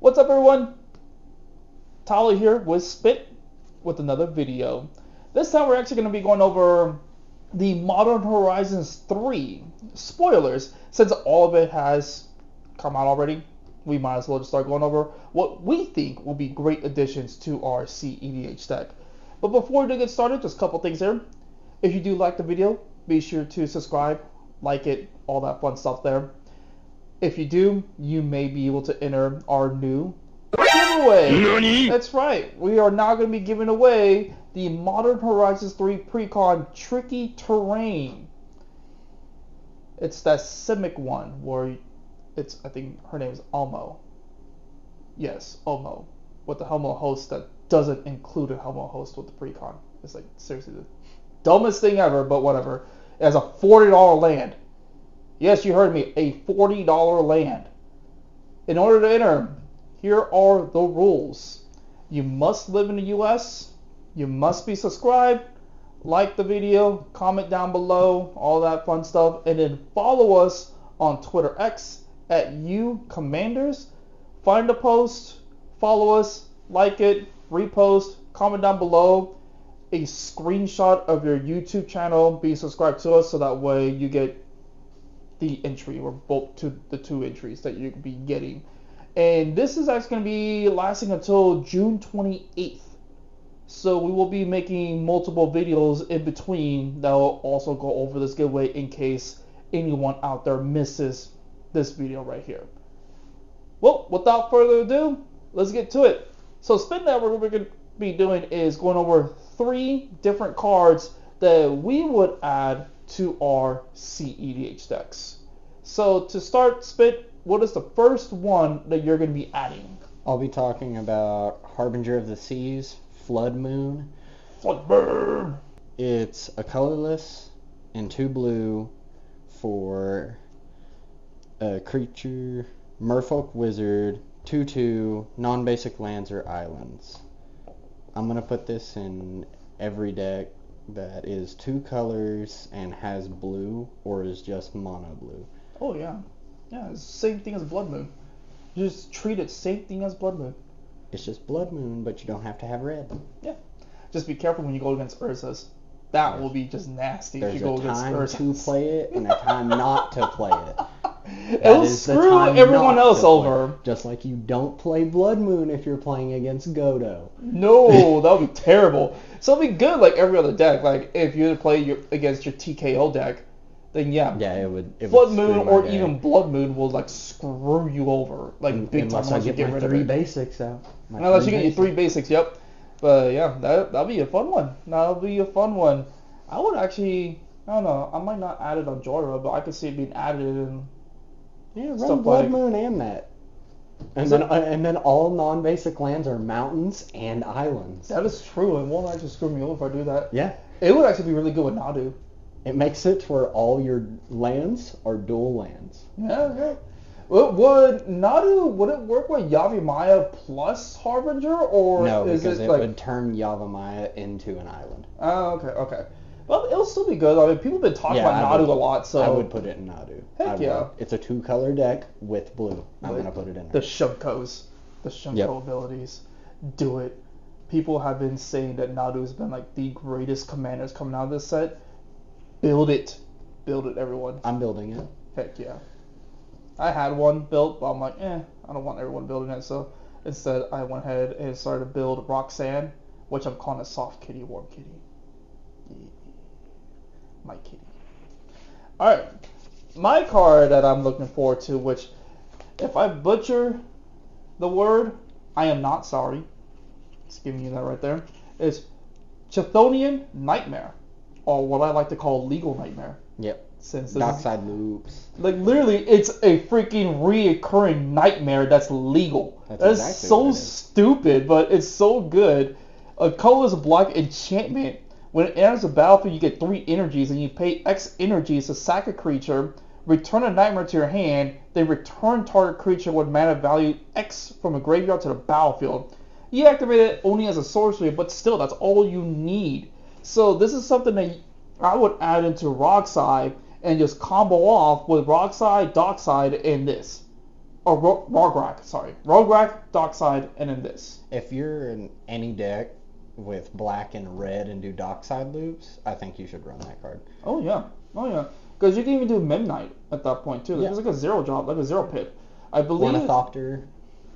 What's up, everyone? Tyler here with Spit with another video. This time we're actually going to be going over the Modern Horizons 3 spoilers. Since all of it has come out already, we might as well just start going over what we think will be great additions to our cEDH deck. But before we do get started, just a couple things here. If you do like the video, be sure to subscribe, like it, all that fun stuff there. If you do, you may be able to enter our new giveaway. Nani? That's right. We are now going to be giving away the Modern Horizons 3 Precon Tricky Terrain. It's that Simic one where it's, I think her name is Almo. Yes, Almo. With the Helmo host that doesn't include a Helmo host with the Precon. It's like, seriously, the dumbest thing ever, but whatever. It has a $40 land. Yes, you heard me, a $40 land. In order to enter, here are the rules. You must live in the US, you must be subscribed, like the video, comment down below, all that fun stuff, and then follow us on Twitter X at @UCommanders. Find the post, follow us, like it, repost, comment down below a screenshot of your YouTube channel, be subscribed to us so that way you get the entry, or both the two entries that you could be getting. And this is actually going to be lasting until June 28th. So we will be making multiple videos in between that will also go over this giveaway in case anyone out there misses this video right here. Well, without further ado, let's get to it. So spin that, what we're going to be doing is going over 3 different cards that we would add to our cEDH decks. So to start, Spit, what is the first one that you're going to be adding? I'll be talking about Harbinger of the Seas, Flood Moon. Flood Moon! It's a colorless and 2 blue for a creature, Merfolk Wizard, 2/2, non-basic lands or islands. I'm going to put this in every deck that is 2 colors and has blue or is just mono blue. Oh yeah. Yeah, it's the same thing as Blood Moon. You just treat it same thing as Blood Moon. It's just Blood Moon, but you don't have to have red. Yeah. Just be careful when you go against Ursas. That will be just nasty if you go against Ursas. There's a time to play it and a time not to play it. It'll screw everyone else over. Just like you don't play Blood Moon if you're playing against Godo. No, that would be terrible. So it'd be good like every other deck. Like if you play against your TKO deck, then yeah. Yeah, it would. Flood Moon or even Blood Moon will like screw you over like big time unless you get rid of it. 3 basics out. Unless you get your 3 basics, yep. But yeah, that'll be a fun one. That'll be a fun one. I would actually, I don't know, I might not add it on Jora, but I could see it being added in. Yeah, run Blood Moon and that. And then all non-basic lands are mountains and islands. That is true, and won't actually screw me over if I do that. Yeah. It would actually be really good with Nadu. It makes it to where all your lands are dual lands. Yeah, yeah. Would Nadu, would it work with Yavimaya plus Harbinger, or no, is because it it like... would turn Yavimaya into an island. Oh, okay. Well, it'll still be good. I mean, people have been talking about Nadu a lot, so... I would put it in Nadu. Heck yeah. It's a 2-color deck with blue. I'm going to put it in there. The Shunko abilities. Do it. People have been saying that Nadu has been like the greatest commanders coming out of this set. Build it. Build it, everyone. I'm building it. Heck yeah. I had one built, but I'm like, I don't want everyone building it, so instead I went ahead and started to build Roxanne, which I'm calling a soft kitty, warm kitty. Yeah. My kitty. Alright. My card that I'm looking forward to, which, if I butcher the word, I am not sorry. Just giving you that right there. Is Chthonian Nightmare, or what I like to call Legal Nightmare. Yep. Since Dockside loops. Like literally, it's a freaking reoccurring nightmare that's legal. That's exactly so stupid, but it's so good. A colorless black enchantment. When it enters the battlefield, you get 3 energies, and you pay X energies to sack a creature, return a nightmare to your hand, then return target creature with mana value X from a graveyard to the battlefield. You activate it only as a sorcery, but still, that's all you need. So this is something that I would add into Rockside and just combo off with Rockside, Dockside, and this. or Rograk, sorry. Rograk, Dockside, and then this. If you're in any deck with black and red and do Dockside loops, I think you should run that card. Oh yeah. Because you can even do Midnight at that point too. Yeah. It's like a 0 drop, like a 0 pip. I believe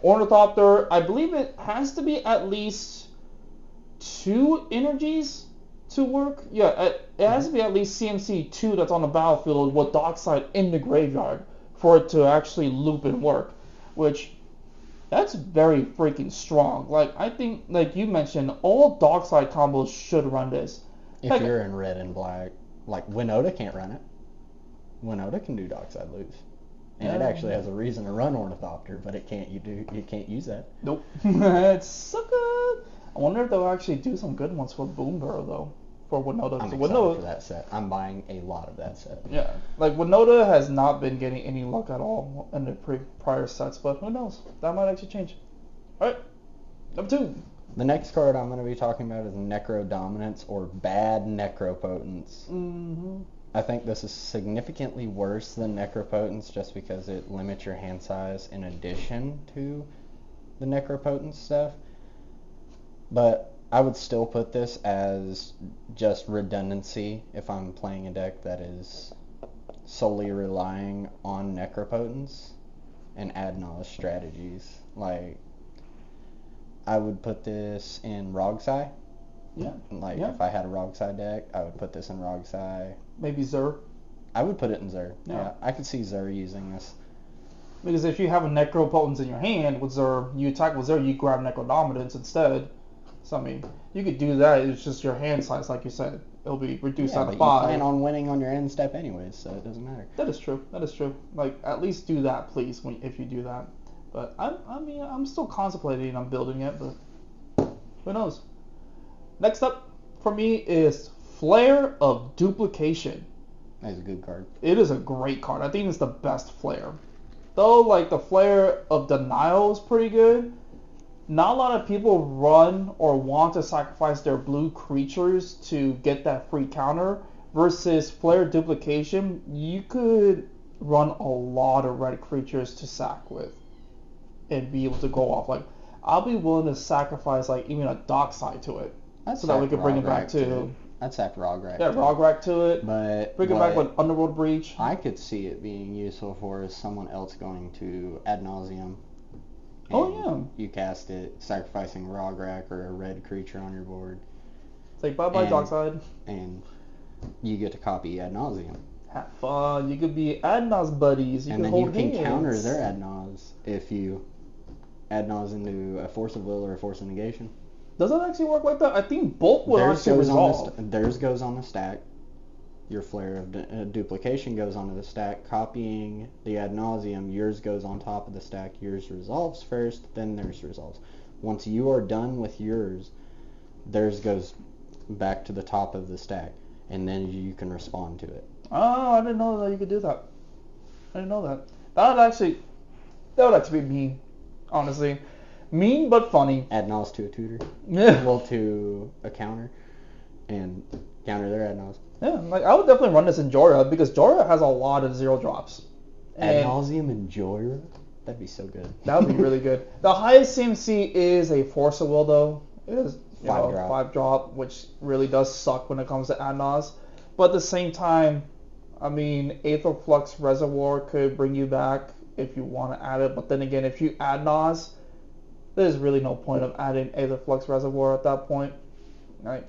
Ornithopter. I believe it has to be at least 2 energies to work. Yeah, it has to be at least CMC 2 that's on the battlefield with Dockside in the graveyard for it to actually loop and work. Which, that's very freaking strong. Like, I think, like you mentioned, all Dockside combos should run this. If you're in red and black, like Winota can't run it. Winota can do Dockside loops. And it actually has a reason to run Ornithopter, but it can't. You can't use that. Nope. It's so good. I wonder if they'll actually do some good ones for Boomburrow though, for Winota. I'm excited for that set. I'm buying a lot of that set. Yeah, like Winota has not been getting any luck at all in the prior sets, but who knows? That might actually change. All right, number 2. The next card I'm going to be talking about is Necro Dominance or Bad Necropotence. Mm-hmm. I think this is significantly worse than Necropotence just because it limits your hand size in addition to the Necropotence stuff. But I would still put this as just redundancy if I'm playing a deck that is solely relying on Necropotence and ad nauseam strategies. Like, I would put this in Rogsai. Yeah. Like, if I had a Rogsai deck, I would put this in Rogsai. Maybe Zur. I would put it in Zur. Yeah. I could see Zur using this. Because if you have a Necropotence in your hand with Zur, you attack with Zur, you grab Necro Dominance instead. So, I mean, you could do that. It's just your hand size, like you said. It'll be reduced out of 5. You plan on winning on your end step anyways, so it doesn't matter. That is true. Like, at least do that, please, if you do that. But, I mean, I'm still contemplating on building it, but who knows? Next up for me is Flare of Duplication. That's a good card. It is a great card. I think it's the best Flare. Though, like, the Flare of Denial is pretty good. Not a lot of people run or want to sacrifice their blue creatures to get that free counter. Versus Flare Duplication, you could run a lot of red creatures to sack with and be able to go off. Like, I'll be willing to sacrifice, like, even a Dockside to it. So that we could bring it back to... I'd sack Rograk. Yeah, Rograk to it. But bring it back with Underworld Breach. I could see it being useful for is someone else going to Ad Nauseam. Oh, yeah. You cast it, sacrificing Rograk or a red creature on your board. It's like, bye-bye, Dockside. And you get to copy Ad Nauseam. Have fun. You could be Ad Naus buddies. And then you can counter their Ad Naus if you Ad Naus into a Force of Will or a Force of Negation. Does that actually work like that? I think both would actually resolve. Theirs goes on the stack. Your Flare of Duplication goes onto the stack. Copying the Ad Nauseam, yours goes on top of the stack. Yours resolves first, then theirs resolves. Once you are done with yours, theirs goes back to the top of the stack, and then you can respond to it. Oh, I didn't know that you could do that. I didn't know that. That would actually be mean, honestly. Mean but funny. Ad Naus to a tutor. Yeah. Well, to a counter, and counter their Ad Naus. Yeah, like I would definitely run this in Jorah because Jorah has a lot of 0 drops. Ad Nauseam and Jorah? That'd be so good. That would be really good. The highest CMC is a Force of Will though. It is 5 drop, which really does suck when it comes to Ad Naus. But at the same time, I mean, Aether Flux Reservoir could bring you back if you want to add it. But then again, if you add Naus, there's really no point of adding Aether Flux Reservoir at that point. Right?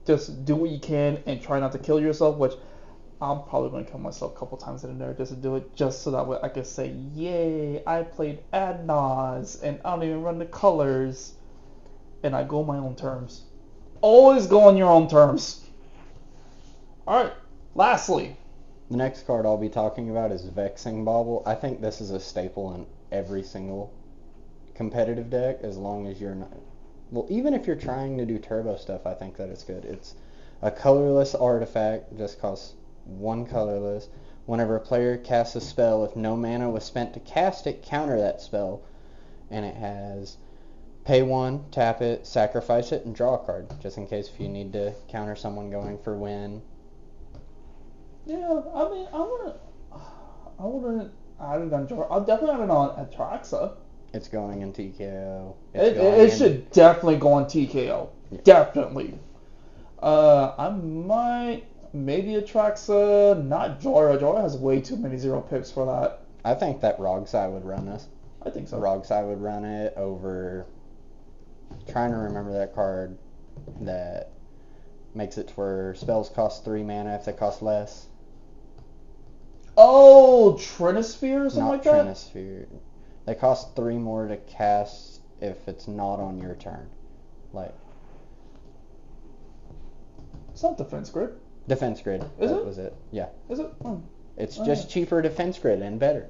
Just do what you can and try not to kill yourself, which I'm probably going to kill myself a couple times in there just to do it, just so that way I can say, yay, I played Ad Naus, and I don't even run the colors, and I go on my own terms. Always go on your own terms. Alright, lastly. The next card I'll be talking about is Vexing Bauble. I think this is a staple in every single competitive deck, as long as you're not... Well, even if you're trying to do turbo stuff, I think that it's good. It's a colorless artifact, just costs 1 colorless. Whenever a player casts a spell, if no mana was spent to cast it, counter that spell. And it has pay 1, tap it, sacrifice it, and draw a card, just in case if you need to counter someone going for win. Yeah, I mean, I wouldn't I don't enjoy. I'll definitely have it on Atraxa. It's going in TKO. It should definitely go on TKO. Yeah. Definitely. I might maybe Atraxa, not Jorah. Jorah has way too many 0 pips for that. I think that Rogsai would run this. I think so. Rogsai would run it over. Trying to remember that card that makes it to where spells cost 3 mana if they cost less. Oh, Trinisphere or something like that? Not Trinisphere. They cost 3 more to cast if it's not on your turn. Like. It's not Defense Grid. Defense Grid. Is that it? was it. Yeah. Is it? It's just cheaper Defense Grid and better.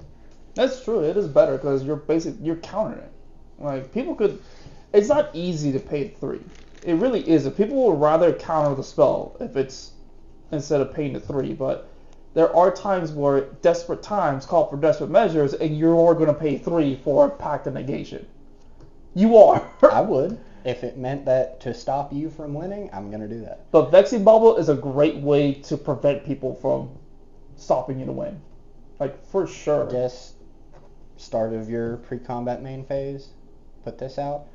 That's true. It is better because you're countering it. Like people could. It's not easy to pay 3. It really isn't. People would rather counter the spell if it's instead of paying the 3. But there are times where desperate times call for desperate measures, and you're going to pay 3 for Pact of Negation. You are. I would. If it meant that to stop you from winning, I'm going to do that. But Vexing Bubble is a great way to prevent people from stopping you to win. Like, for sure. Just start of your pre-combat main phase, put this out,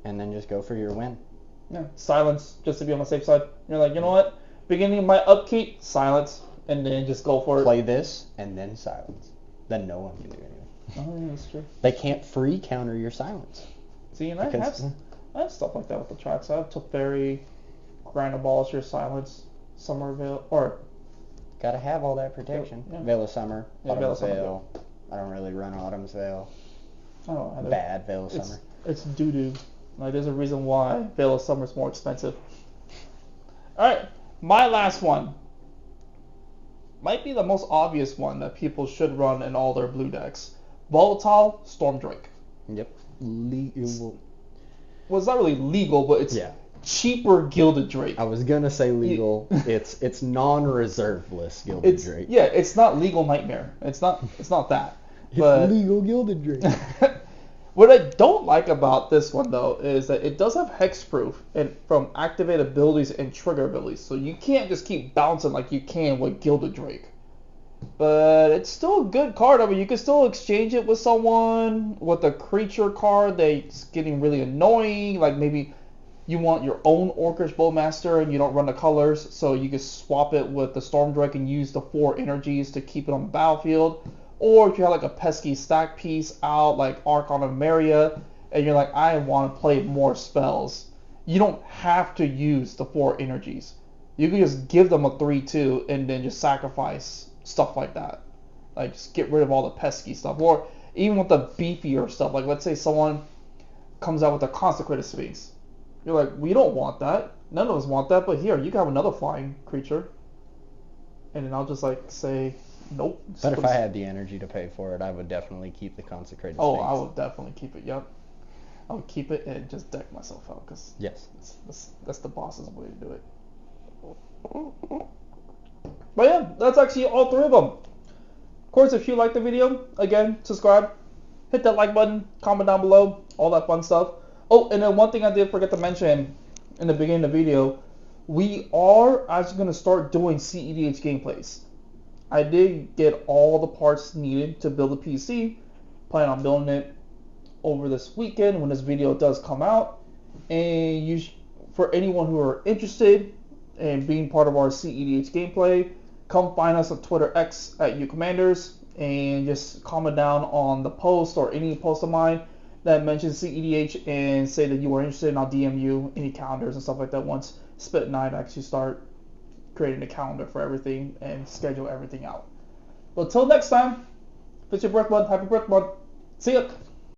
and then just go for your win. Yeah, silence, just to be on the safe side. You're like, you know what? Beginning of my upkeep, silence, and then just go for it. Play this, and then silence. Then no one can do anything. Oh, yeah, that's true. They can't free counter your silence. See, and I have stuff like that with the tracks. I have Teferi, Grand Abolish Your Silence, Summervale, or... Gotta have all that protection. Yeah. Veil of Summer, Yeah, Autumn's Veil of Veil. I don't really run Autumn's Veil. I don't know either. Bad Veil of Summer. It's doo-doo. Like, there's a reason why Veil of Summer is more expensive. Alright, my last one. Might be the most obvious one that people should run in all their blue decks. Volatile Storm Drake. Yep. Well, it's not really legal, but it's cheaper Gilded Drake. I was gonna say legal. It's non-reserve list Gilded Drake. Yeah, it's not legal Nightmare. It's not that. But it's legal Gilded Drake. what I don't like about this one though is that it does have hexproof and from activate abilities and trigger abilities, so you can't just keep bouncing like you can with Gilded Drake. But it's still a good card. I mean, you can still exchange it with someone with a creature card that's getting really annoying. Like maybe you want your own Orcish Bowmaster and you don't run the colors, so you can swap it with the Storm Drake and use the 4 energies to keep it on the battlefield. Or if you have like a pesky stack piece out, like Archon of Maria, and you're like, I want to play more spells, you don't have to use the 4 energies. You can just give them a 3/2 and then just sacrifice stuff like that. Like, just get rid of all the pesky stuff. Or even with the beefier stuff, like let's say someone comes out with a Consecrated Sphinx. You're like, we don't want that. None of us want that, but here, you can have another flying creature. And then I'll just like say, nope. But if I had the energy to pay for it, I would definitely keep the Consecrated Oh, Sphinx. I would definitely keep it, yep. I would keep it and just deck myself out, because that's the boss's way to do it. But yeah, that's actually all 3 of them. Of course, if you like the video, again, subscribe, hit that like button, comment down below, all that fun stuff. Oh, and then one thing I did forget to mention in the beginning of the video, we are actually going to start doing cEDH gameplays. I did get all the parts needed to build a PC, plan on building it over this weekend when this video does come out. And for anyone who are interested in being part of our cEDH gameplay, come find us on Twitter X at UCommanders and just comment down on the post or any post of mine that mentions cEDH and say that you are interested, and I'll DM you any calendars and stuff like that once Spit and I actually start creating a calendar for everything and schedule everything out. Well, till next time, if it's your birth month, happy birth month. See ya!